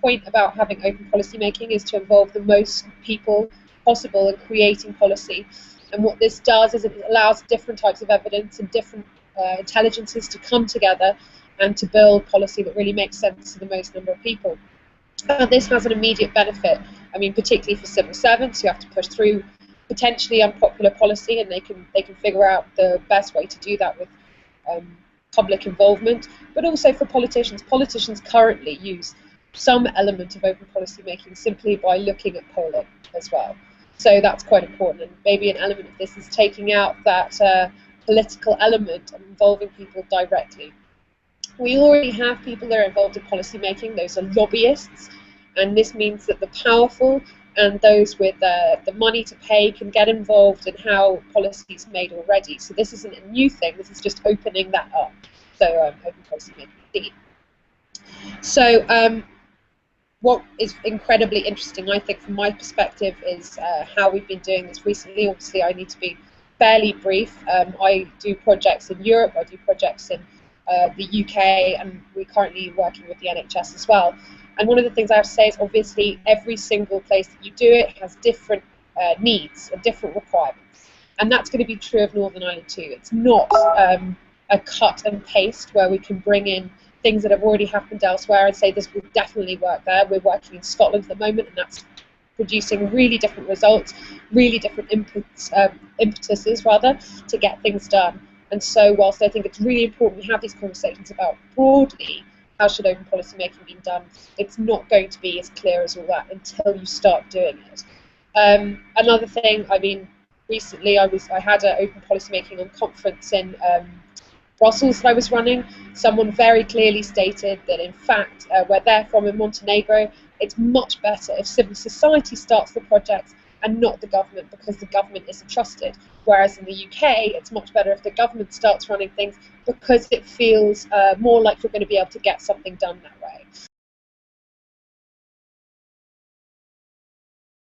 point about having open policy making is to involve the most people possible in creating policy. And what this does is it allows different types of evidence and different intelligences to come together and to build policy that really makes sense to the most number of people. And this has an immediate benefit, I mean, particularly for civil servants who have to push through potentially unpopular policy, and they can figure out the best way to do that with public involvement, but also for politicians. Politicians currently use some element of open policy making simply by looking at polling as well. So that's quite important, and maybe an element of this is taking out that political element and involving people directly. We already have people that are involved in policy making. Those are lobbyists, and this means that the powerful and those with the money to pay can get involved in how policy is made already. So this isn't a new thing, this is just opening that up. So open policy making indeed. So what is incredibly interesting, I think, from my perspective, is how we've been doing this recently. Obviously, I need to be fairly brief. I do projects in Europe, I do projects in the UK, and we're currently working with the NHS as well. And one of the things I have to say is, obviously, every single place that you do it has different needs and different requirements. And that's going to be true of Northern Ireland too. It's not a cut and paste where we can bring in things that have already happened elsewhere and say this will definitely work there. We're working in Scotland at the moment, and that's producing really different results, really different impetuses rather, to get things done. And so whilst I think it's really important we have these conversations about broadly how should open policy making be done, it's not going to be as clear as all that until you start doing it. Another thing, I mean, recently I had an open policy making on conference in Brussels that I was running. Someone very clearly stated that, in fact, where they're from in Montenegro, it's much better if civil society starts the projects and not the government, because the government isn't trusted. Whereas in the UK, it's much better if the government starts running things, because it feels more like you're going to be able to get something done that way.